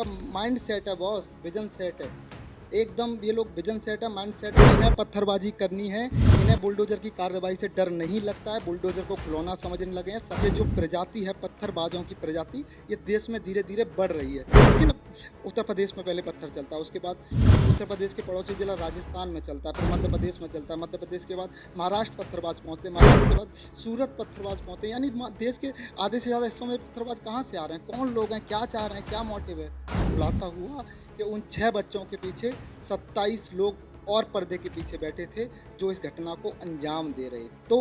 इनका mind set है boss, vision set है एकदम। ये लोग विजन सेट है, माइंड सेट है, इन्हें पत्थरबाजी करनी है, इन्हें बुलडोजर की कार्रवाई से डर नहीं लगता है, बुलडोजर को खिलौना समझने लगे हैं। ये जो प्रजाति है पत्थरबाजों की प्रजाति, ये देश में धीरे धीरे बढ़ रही है। लेकिन उत्तर प्रदेश में पहले पत्थर चलता है, उसके बाद उत्तर प्रदेश के पड़ोसी जिला राजस्थान में चलता है, फिर मध्य प्रदेश में चलता है, मध्य प्रदेश के बाद महाराष्ट्र पत्थरबाज पहुँचते हैं, महाराष्ट्र के बाद सूरत पत्थरबाज पहुँचते हैं। यानी देश के आधे से ज़्यादा हिस्सों में पत्थरबाज कहाँ से आ रहे हैं, कौन लोग हैं, क्या चाह रहे हैं, क्या मोटिव है। खुलासा हुआ कि उन 6 बच्चों के पीछे 27 लोग और पर्दे के पीछे बैठे थे जो इस घटना को अंजाम दे रहे। तो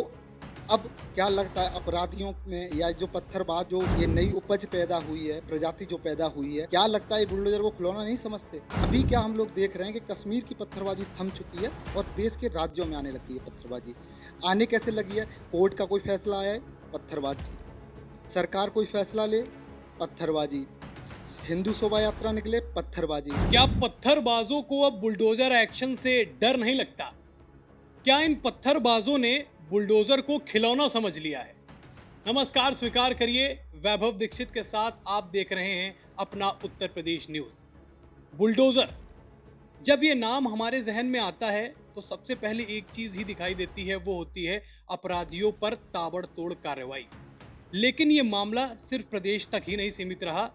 अब क्या लगता है अपराधियों में, या जो पत्थरबाज, जो ये नई उपज पैदा हुई है, प्रजाति जो पैदा हुई है, क्या लगता है बुलडोजर को खिलौना नहीं समझते? अभी क्या हम लोग देख रहे हैं कि कश्मीर की पत्थरबाजी थम चुकी है और देश के राज्यों में आने लगती है पत्थरबाजी। आने कैसे लगी है? कोर्ट का कोई फैसला आया है, पत्थरबाजी। सरकार कोई फैसला ले, पत्थरबाजी। हिंदू शोभा यात्रा निकले, पत्थरबाजी। क्या पत्थरबाजों को अब बुलडोजर एक्शन से डर नहीं लगता? क्या इन पत्थरबाजों ने बुलडोजर को खिलौना समझ लिया है? नमस्कार, स्वीकार करिए, वैभव दीक्षित के साथ आप देख रहे हैं अपना उत्तर प्रदेश न्यूज। बुलडोजर, जब ये नाम हमारे जहन में आता है तो सबसे पहले एक चीज ही दिखाई देती है, वो होती है अपराधियों पर ताबड़तोड़ कार्रवाई। लेकिन ये मामला सिर्फ प्रदेश तक ही नहीं सीमित रहा।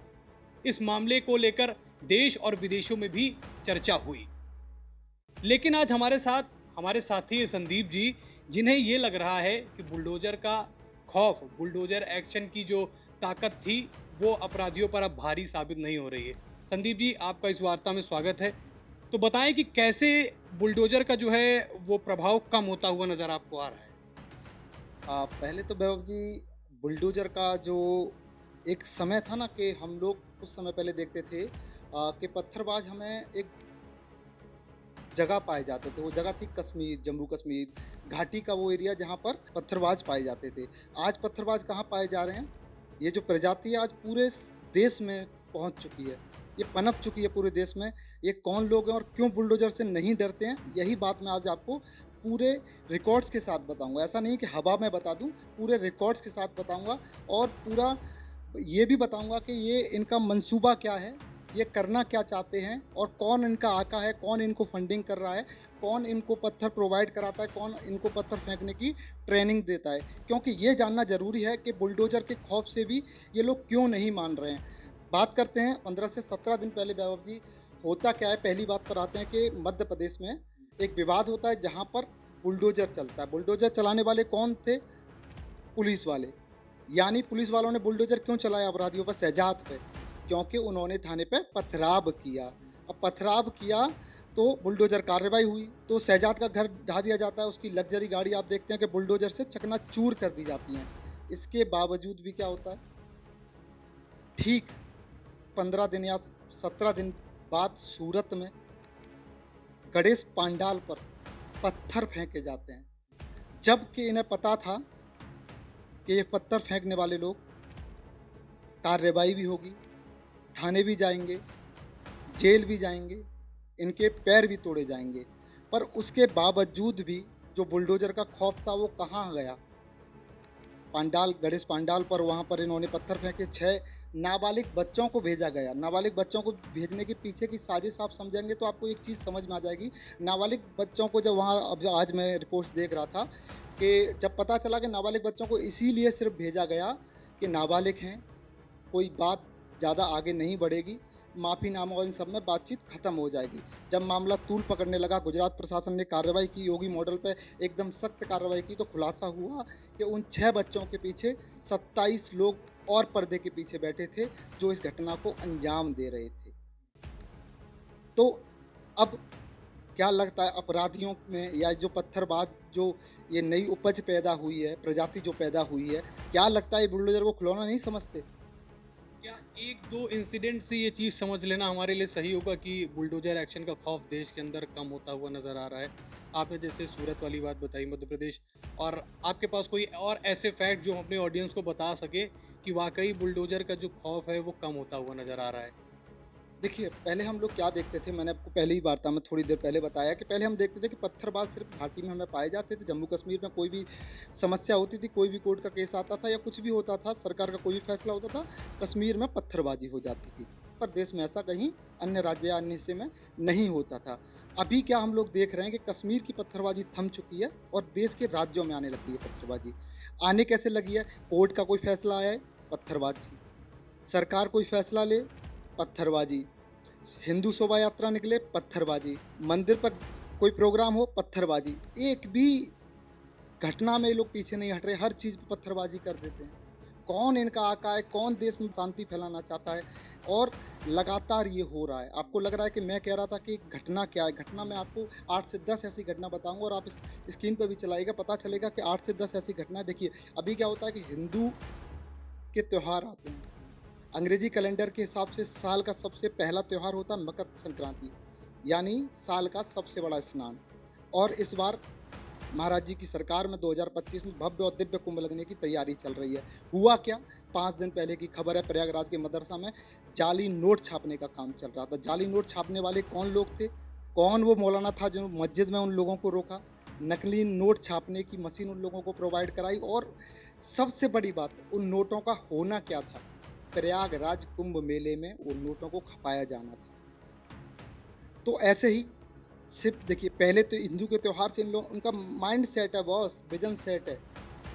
इस मामले को लेकर देश और विदेशों में भी चर्चा हुई। लेकिन आज हमारे साथ हमारे साथी संदीप जी, जिन्हें ये लग रहा है कि बुलडोजर का खौफ, बुलडोजर एक्शन की जो ताकत थी, वो अपराधियों पर अब भारी साबित नहीं हो रही है। संदीप जी, आपका इस वार्ता में स्वागत है। तो बताएं कि कैसे बुलडोजर का जो है वो प्रभाव कम होता हुआ नजर आपको आ रहा है? पहले तो वैभव जी, बुलडोजर का जो एक समय था ना, कि हम लोग कुछ समय पहले देखते थे कि पत्थरबाज हमें एक जगह पाए जाते थे। वो जगह थी कश्मीर, जम्मू कश्मीर घाटी का वो एरिया जहाँ पर पत्थरबाज पाए जाते थे। आज पत्थरबाज कहाँ पाए जा रहे हैं? ये जो प्रजाति है आज पूरे देश में पहुँच चुकी है, ये पनप चुकी है पूरे देश में। ये कौन लोग हैं और क्यों बुलडोजर से नहीं डरते हैं, यही बात मैं आज आपको पूरे रिकॉर्ड्स के साथ बताऊंगा। ऐसा नहीं कि हवा में बता दूं, पूरे रिकॉर्ड्स के साथ बताऊंगा और पूरा ये भी बताऊंगा कि ये इनका मंसूबा क्या है, ये करना क्या चाहते हैं और कौन इनका आका है, कौन इनको फंडिंग कर रहा है, कौन इनको पत्थर प्रोवाइड कराता है, कौन इनको पत्थर फेंकने की ट्रेनिंग देता है। क्योंकि ये जानना ज़रूरी है कि बुलडोजर के खौफ से भी ये लोग क्यों नहीं मान रहे हैं। बात करते हैं 15 से 17 दिन पहले वैभव जी, होता क्या है, पहली बात पर आते हैं कि मध्य प्रदेश में एक विवाद होता है जहाँ पर बुलडोजर चलता है। बुलडोजर चलाने वाले कौन थे? पुलिस वाले। यानी पुलिस वालों ने बुलडोजर क्यों चलाया अपराधियों पर, शहजाद पे? क्योंकि उन्होंने थाने पे पथराव किया। अब पथराव किया तो बुलडोजर कार्रवाई हुई, तो शहजाद का घर ढा दिया जाता है, उसकी लग्जरी गाड़ी आप देखते हैं कि बुलडोजर से चकनाचूर कर दी जाती हैं। इसके बावजूद भी क्या होता है, ठीक 15 दिन या 17 दिन बाद सूरत में गणेश पांडाल पर पत्थर फेंके जाते हैं, जबकि इन्हें पता था कि ये पत्थर फेंकने वाले लोग, कार्रवाई भी होगी, थाने भी जाएंगे, जेल भी जाएंगे, इनके पैर भी तोड़े जाएंगे। पर उसके बावजूद भी जो बुलडोजर का खौफ था वो कहाँ गया? पांडाल, गणेश पांडाल पर वहाँ पर इन्होंने पत्थर फेंके, 6 नाबालिग बच्चों को भेजा गया। नाबालिग बच्चों को भेजने के पीछे की साजिश आप समझेंगे तो आपको एक चीज़ समझ में आ जाएगी। नाबालिग बच्चों को जब वहाँ, अब आज मैं रिपोर्ट्स देख रहा था कि जब पता चला कि नाबालिग बच्चों को इसीलिए सिर्फ भेजा गया कि नाबालिग हैं, कोई बात ज़्यादा आगे नहीं बढ़ेगी, माफ़ीनामा और इन सब में बातचीत ख़त्म हो जाएगी। जब मामला तूल पकड़ने लगा, गुजरात प्रशासन ने कार्रवाई की, योगी मॉडल पे एकदम सख्त कार्रवाई की, तो खुलासा हुआ कि उन 6 बच्चों के पीछे 27 लोग और पर्दे के पीछे बैठे थे जो इस घटना को अंजाम दे रहे थे। तो अब क्या लगता है अपराधियों में, या जो पत्थरबाज, जो ये नई उपज पैदा हुई है, प्रजाति जो पैदा हुई है, क्या लगता है बुलडोजर को खिलौना नहीं समझते? क्या एक दो इंसिडेंट से ये चीज़ समझ लेना हमारे लिए सही होगा कि बुलडोजर एक्शन का खौफ देश के अंदर कम होता हुआ नज़र आ रहा है? आपने जैसे सूरत वाली बात बताई, मध्य प्रदेश, और आपके पास कोई और ऐसे फैक्ट जो हम अपने ऑडियंस को बता सके कि वाकई बुलडोजर का जो खौफ है वो कम होता हुआ नज़र आ रहा है? देखिए, पहले हम लोग क्या देखते थे, मैंने आपको पहले ही वार्ता में थोड़ी देर पहले बताया कि पहले हम देखते थे कि पत्थरबाज सिर्फ घाटी में हमें पाए जाते थे। जम्मू कश्मीर में कोई भी समस्या होती थी, कोई भी कोर्ट का केस आता था या कुछ भी होता था, सरकार का कोई भी फैसला होता था, कश्मीर में पत्थरबाजी हो जाती थी। पर देश में ऐसा कहीं अन्य राज्य या अन्य हिस्से में नहीं होता था। अभी क्या हम लोग देख रहे हैं कि कश्मीर की पत्थरबाजी थम चुकी है और देश के राज्यों में आने लगी है पत्थरबाजी। आने कैसे लगी है? कोर्ट का कोई फैसला आया है, पत्थरबाजी। सरकार कोई फैसला ले, पत्थरबाजी। हिंदू शोभा यात्रा निकले, पत्थरबाजी। मंदिर पर कोई प्रोग्राम हो, पत्थरबाजी। एक भी घटना में ये लोग पीछे नहीं हट रहे, हर चीज़ पे पत्थरबाजी कर देते हैं। कौन इनका आका है? कौन देश में शांति फैलाना चाहता है? और लगातार ये हो रहा है। आपको लग रहा है कि मैं कह रहा था कि घटना क्या है? घटना मैं आपको 8 से 10 ऐसी घटना बताऊंगा और आप इस स्क्रीन पर भी चलाइएगा, पता चलेगा कि 8 से 10 ऐसी घटनाएं। देखिए, अभी क्या होता है कि हिंदू के त्यौहार आते हैं। अंग्रेजी कैलेंडर के हिसाब से साल का सबसे पहला त्यौहार होता है मकर संक्रांति, यानी साल का सबसे बड़ा स्नान। और इस बार महाराज जी की सरकार में 2025 में भव्य और दिव्य कुंभ लगने की तैयारी चल रही है। हुआ क्या? 5 दिन पहले की खबर है, प्रयागराज के मदरसा में जाली नोट छापने का काम चल रहा था। जाली नोट छापने वाले कौन लोग थे? कौन वो मौलाना था जो मस्जिद में उन लोगों को रोका? नकली नोट छापने की मशीन उन लोगों को प्रोवाइड कराई। और सबसे बड़ी बात, उन नोटों का होना क्या था? प्रयागराज कुंभ मेले में उन नोटों को खपाया जाना था। तो ऐसे ही सिर्फ देखिए, पहले तो हिंदू के त्यौहार से इन लोग, उनका माइंड सेट है बॉस, विजन सेट है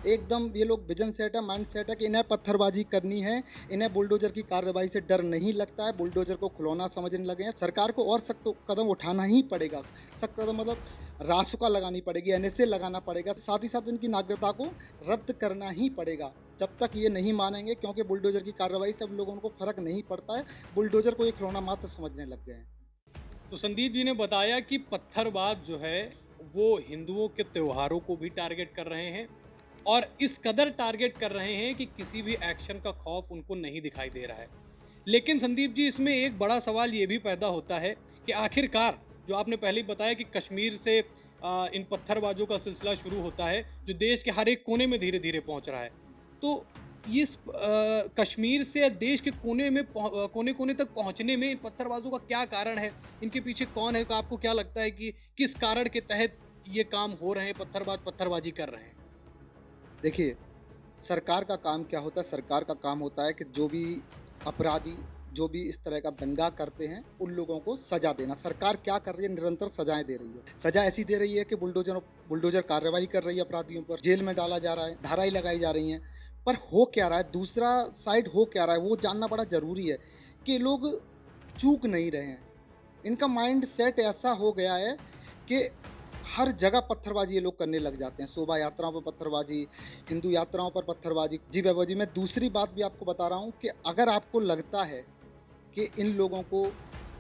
एकदम। ये लोग विजन सेट है, माइंड सेट है कि इन्हें पत्थरबाजी करनी है, इन्हें बुलडोजर की कार्रवाई से डर नहीं लगता है, बुलडोजर को खिलौना समझने लगे हैं। सरकार को और सख्त कदम उठाना ही पड़ेगा। सख्त कदम मतलब रासुका लगानी पड़ेगी, एनएसए लगाना पड़ेगा, साथ ही साथ इनकी नागरिकता को रद्द करना ही पड़ेगा। जब तक ये नहीं मानेंगे, क्योंकि बुलडोजर की कार्रवाई से अब लोगों को फर्क नहीं पड़ता है, बुलडोजर को एक खिलौना मात्र समझने लग गए हैं। तो संदीप जी ने बताया कि पत्थरबाज जो है वो हिंदुओं के त्योहारों को भी टारगेट कर रहे हैं और इस कदर टारगेट कर रहे हैं कि किसी भी एक्शन का खौफ उनको नहीं दिखाई दे रहा है। लेकिन संदीप जी, इसमें एक बड़ा सवाल ये भी पैदा होता है कि आखिरकार जो आपने पहले ही बताया कि कश्मीर से इन पत्थरबाजों का सिलसिला शुरू होता है जो देश के हर एक कोने में धीरे धीरे पहुंच रहा है। तो इस कश्मीर से देश के कोने में कोने कोने तक पहुंचने में इन पत्थरबाजों का क्या कारण है? इनके पीछे कौन है? आपको क्या लगता है कि किस कारण के तहत ये काम हो रहे हैं, पत्थरबाज पत्थरबाजी कर रहे हैं? देखिए, सरकार का काम क्या होता है? सरकार का काम होता है कि जो भी अपराधी, जो भी इस तरह का दंगा करते हैं, उन लोगों को सजा देना। सरकार क्या कर रही है? निरंतर सजाएं दे रही है। सजा ऐसी दे रही है कि बुलडोजर बुलडोजर कार्रवाई कर रही है, अपराधियों पर जेल में डाला जा रहा है, धाराएं लगाई जा रही हैं। पर हो क्या रहा है? दूसरा साइड हो क्या रहा है, वो जानना बड़ा ज़रूरी है कि लोग चूक नहीं रहे हैं। इनका माइंड सेट ऐसा हो गया है कि हर जगह पत्थरबाजी ये लोग करने लग जाते हैं। शोभा यात्राओं पर पत्थरबाजी, हिंदू यात्राओं पर पत्थरबाजी। जी वैभव जी, मैं दूसरी बात भी आपको बता रहा हूँ कि अगर आपको लगता है कि इन लोगों को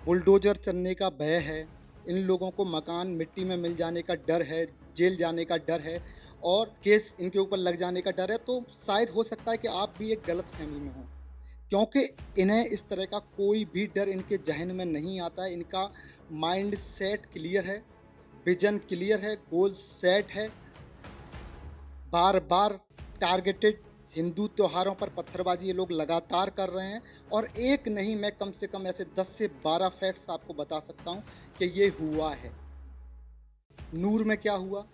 बुलडोजर चलने का भय है, इन लोगों को मकान मिट्टी में मिल जाने का डर है, जेल जाने का डर है और केस इनके ऊपर लग जाने का डर है, तो शायद हो सकता है कि आप भी एक गलत फहमी में हों। क्योंकि इन्हें इस तरह का कोई भी डर इनके जहन में नहीं आता है। इनका माइंड सेट क्लियर है, विजन क्लियर है, गोल सेट है। बार बार टारगेटेड हिंदू त्योहारों पर पत्थरबाजी ये लोग लगातार कर रहे हैं। और एक नहीं, मैं कम से कम ऐसे 10 से 12 फैक्ट्स आपको बता सकता हूँ कि ये हुआ है। नूर में क्या हुआ,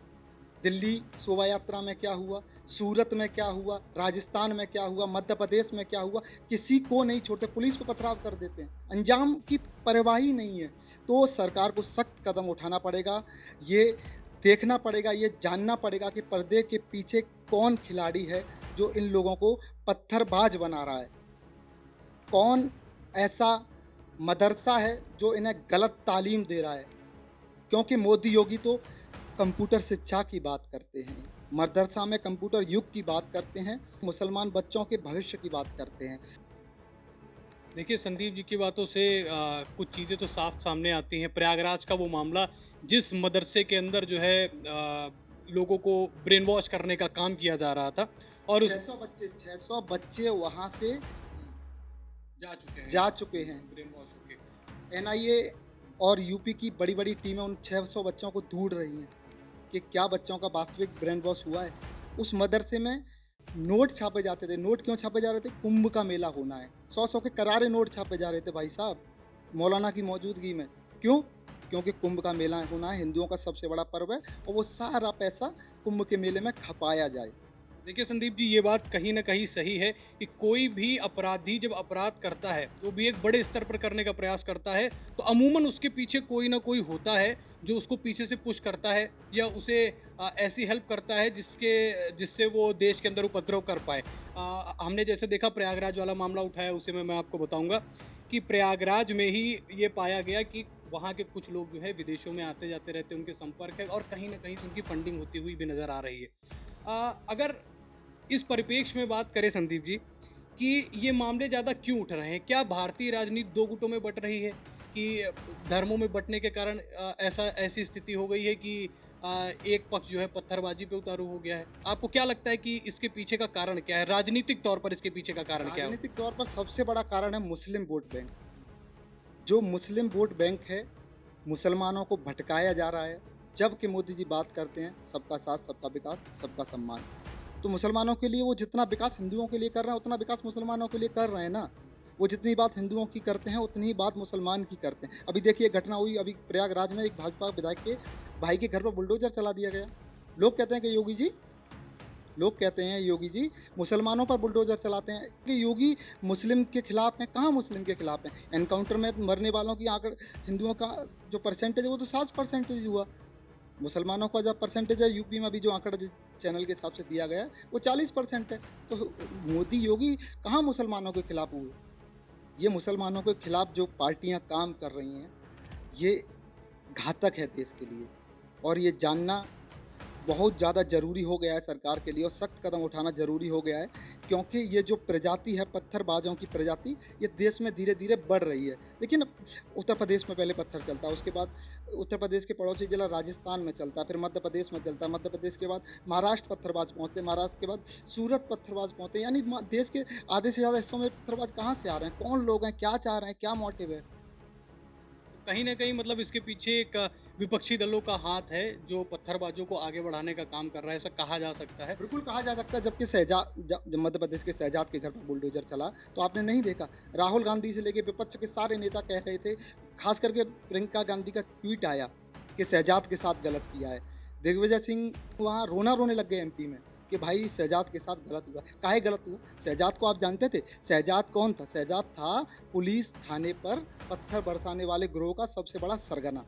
दिल्ली शोभा यात्रा में क्या हुआ, सूरत में क्या हुआ, राजस्थान में क्या हुआ, मध्य प्रदेश में क्या हुआ, किसी को नहीं छोड़ते, पुलिस पे पथराव कर देते हैं, अंजाम की परवाही नहीं है। तो सरकार को सख्त कदम उठाना पड़ेगा, ये देखना पड़ेगा, ये जानना पड़ेगा कि पर्दे के पीछे कौन खिलाड़ी है जो इन लोगों को पत्थरबाज बना रहा है। कौन ऐसा मदरसा है जो इन्हें गलत तालीम दे रहा है। क्योंकि मोदी योगी तो कंप्यूटर शिक्षा की बात करते हैं, मदरसा में कंप्यूटर युग की बात करते हैं, मुसलमान बच्चों के भविष्य की बात करते हैं। देखिए, संदीप जी की बातों से कुछ चीज़ें तो साफ सामने आती हैं। प्रयागराज का वो मामला जिस मदरसे के अंदर जो है लोगों को ब्रेन वॉश करने का काम किया जा रहा था और उस 600 बच्चे वहाँ से जा जा चुके हैं। ब्रेन वॉश होके। एनआईए और यूपी की बड़ी बड़ी टीमें उन 600 बच्चों को ढूंढ रही हैं कि क्या बच्चों का वास्तविक ब्रेन वॉश हुआ है। उस मदरसे में नोट छापे जाते थे। नोट क्यों छापे जा रहे थे? कुंभ का मेला होना है, 100 के करारे नोट छापे जा रहे थे भाई साहब, मौलाना की मौजूदगी में। क्यों? क्योंकि कुंभ का मेला होना है, हिंदुओं का सबसे बड़ा पर्व है, और वो सारा पैसा कुंभ के मेले में खपाया जाए। देखिए संदीप जी, ये बात कहीं न कहीं सही है कि कोई भी अपराधी जब अपराध करता है, वो भी एक बड़े स्तर पर करने का प्रयास करता है, तो अमूमन उसके पीछे कोई न कोई होता है, जो उसको पीछे से पुश करता है या उसे ऐसी हेल्प करता है जिससे वो देश के अंदर उपद्रव कर पाए। हमने जैसे देखा प्रयागराज वाला मामला उठाया, उसी में मैं आपको बताऊँगा कि प्रयागराज में ही ये पाया गया कि वहाँ के कुछ लोग जो है विदेशों में आते-जाते रहते हैं, उनके संपर्क है और कहीं न कहीं से उनकी फंडिंग होती हुई भी नज़र आ रही है। अगर इस परिप्रेक्ष्य में बात करें संदीप जी कि ये मामले ज़्यादा क्यों उठ रहे हैं? क्या भारतीय राजनीति 2 गुटों में बँट रही है कि धर्मों में बँटने के कारण ऐसी स्थिति हो गई है कि एक पक्ष जो है पत्थरबाजी पे उतारू हो गया है? आपको क्या लगता है कि इसके पीछे का कारण क्या है? राजनीतिक तौर पर इसके पीछे का कारण क्या हो? राजनीतिक तौर पर सबसे बड़ा कारण है मुस्लिम वोट बैंक। जो मुस्लिम वोट बैंक है, मुसलमानों को भटकाया जा रहा है। जबकि मोदी जी बात करते हैं सबका साथ, सबका विकास, सबका सम्मान। तो मुसलमानों के लिए वो जितना विकास हिंदुओं के लिए कर रहे हैं, उतना विकास मुसलमानों के लिए कर रहे हैं ना। वो जितनी बात हिंदुओं की करते हैं, उतनी ही बात मुसलमान की करते हैं। अभी देखिए घटना हुई अभी प्रयागराज में, एक भाजपा विधायक के भाई के घर पर बुलडोज़र चला दिया गया। लोग कहते हैं कि योगी जी मुसलमानों पर बुलडोज़र चलाते हैं कि योगी मुस्लिम के खिलाफ हैं। कहाँ मुस्लिम के खिलाफ हैं? एनकाउंटर में मरने वालों की आंकड़ हिंदुओं का जो परसेंटेज है वो तो 7% हुआ। मुसलमानों का जब परसेंटेज है यूपी में अभी जो आंकड़ा जिस चैनल के हिसाब से दिया गया है वो 40% है। तो मोदी योगी कहाँ मुसलमानों के खिलाफ हुए? ये मुसलमानों के खिलाफ जो पार्टियां काम कर रही हैं ये घातक है देश के लिए, और ये जानना बहुत ज़्यादा ज़रूरी हो गया है सरकार के लिए, और सख्त कदम उठाना ज़रूरी हो गया है। क्योंकि ये जो प्रजाति है पत्थरबाजों की प्रजाति, ये देश में धीरे धीरे बढ़ रही है। लेकिन उत्तर प्रदेश में पहले पत्थर चलता है, उसके बाद उत्तर प्रदेश के पड़ोसी जिला राजस्थान में चलता है, फिर मध्य प्रदेश में चलता है, मध्य प्रदेश के बाद महाराष्ट्र पत्थरबाज पहुँचते हैं, महाराष्ट्र के बाद सूरत पत्थरबाज पहुँचते हैं। यानी देश के आधे से ज़्यादा हिस्सों में पत्थरबाज कहाँ से आ रहे हैं? कौन लोग हैं? क्या चाह रहे हैं? क्या मोटिव है? कहीं न कहीं मतलब इसके पीछे एक विपक्षी दलों का हाथ है, जो पत्थरबाजों को आगे बढ़ाने का काम कर रहा है, ऐसा कहा जा सकता है। बिल्कुल कहा जा सकता है। जबकि जब मध्य प्रदेश के शहजाद के घर पर बुलडोजर चला तो आपने नहीं देखा, राहुल गांधी से लेके विपक्ष के सारे नेता कह रहे थे, खास करके प्रियंका गांधी का ट्वीट आया कि शहजाद के साथ गलत किया है। दिग्विजय सिंह वहाँ रोना रोने लग गए एमपी में कि भाई शहजाद के साथ गलत हुआ। काहे गलत हुआ? शहजाद को आप जानते थे? शहजाद कौन था? शहजाद था पुलिस थाने पर पत्थर बरसाने वाले गिरोह का सबसे बड़ा सरगना,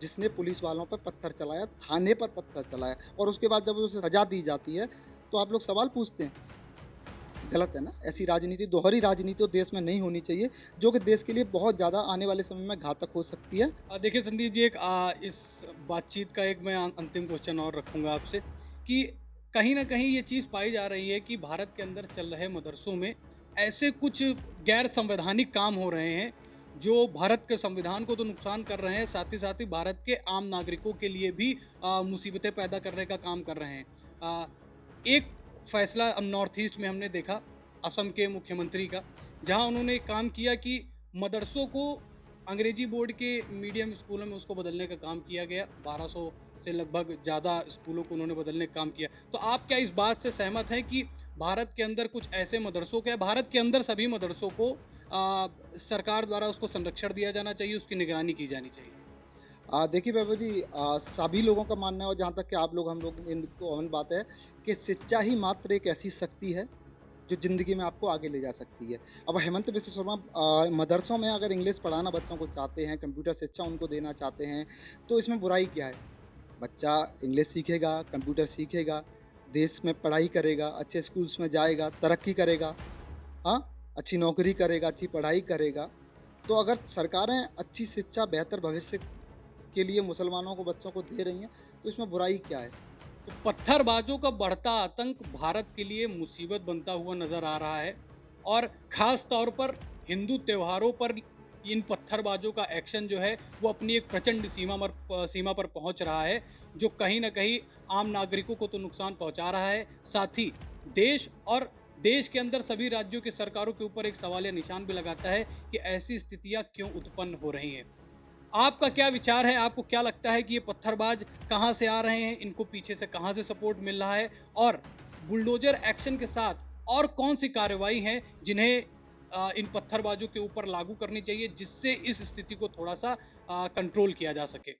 जिसने पुलिस वालों पर पत्थर चलाया, थाने पर पत्थर चलाया, और उसके बाद जब उसे सज़ा दी जाती है, तो आप लोग सवाल पूछते हैं। गलत है ना? ऐसी राजनीति, दोहरी राजनीति तो देश में नहीं होनी चाहिए, जो कि देश के लिए बहुत ज़्यादा आने वाले समय में घातक हो सकती है। देखिए संदीप जी, एक इस बातचीत का एक मैं अंतिम क्वेश्चन और रखूँगा आपसे कि कहीं न कहीं ये चीज़ पाई जा रही है कि भारत के अंदर चल रहे मदरसों में ऐसे कुछ गैर संवैधानिक काम हो रहे हैं, जो भारत के संविधान को तो नुकसान कर रहे हैं, साथ ही भारत के आम नागरिकों के लिए भी मुसीबतें पैदा करने का काम कर रहे हैं। अ, एक फैसला नॉर्थ ईस्ट में हमने देखा, असम के मुख्यमंत्री का, जहां उन्होंने एक काम किया कि मदरसों को अंग्रेजी बोर्ड के मीडियम स्कूलों में उसको बदलने का काम किया गया। 1200 से लगभग ज़्यादा स्कूलों को उन्होंने बदलने का काम किया। तो आप क्या इस बात से सहमत हैं कि भारत के अंदर कुछ ऐसे मदरसों के, भारत के अंदर सभी मदरसों को सरकार द्वारा उसको संरक्षण दिया जाना चाहिए, उसकी निगरानी की जानी चाहिए? देखिए वैभव जी, सभी लोगों का मानना है, और जहाँ तक कि आप लोग हम लोग इनको अमन बात है कि शिक्षा ही मात्र एक ऐसी शक्ति है जो ज़िंदगी में आपको आगे ले जा सकती है। अब हेमंत बिस्व शर्मा मदरसों में अगर इंग्लिश पढ़ाना बच्चों को चाहते हैं, कंप्यूटर शिक्षा उनको देना चाहते हैं, तो इसमें बुराई क्या है? बच्चा इंग्लिश सीखेगा, कंप्यूटर सीखेगा, देश में पढ़ाई करेगा, अच्छे स्कूल्स में जाएगा, तरक्की करेगा, हाँ? अच्छी नौकरी करेगा, अच्छी पढ़ाई करेगा। तो अगर सरकारें अच्छी शिक्षा, बेहतर भविष्य के लिए मुसलमानों को, बच्चों को दे रही हैं, तो इसमें बुराई क्या है? तो पत्थरबाजों का बढ़ता आतंक भारत के लिए मुसीबत बनता हुआ नजर आ रहा है और खास तौर पर हिंदू त्योहारों पर इन पत्थरबाजों का एक्शन जो है वो अपनी एक प्रचंड सीमा पर पहुंच रहा है, जो कहीं ना कहीं आम नागरिकों को तो नुकसान पहुंचा रहा है, साथ ही देश और देश के अंदर सभी राज्यों की सरकारों के ऊपर एक सवालिया निशान भी लगाता है कि ऐसी स्थितियां क्यों उत्पन्न हो रही हैं। आपका क्या विचार है? आपको क्या लगता है कि ये पत्थरबाज कहाँ से आ रहे हैं? इनको पीछे से कहाँ से सपोर्ट मिल रहा है? और बुलडोजर एक्शन के साथ और कौन-सी कार्रवाई हैं जिन्हें इन पत्थरबाजों के ऊपर लागू करनी चाहिए, जिससे इस स्थिति को थोड़ा-सा कंट्रोल किया जा सके?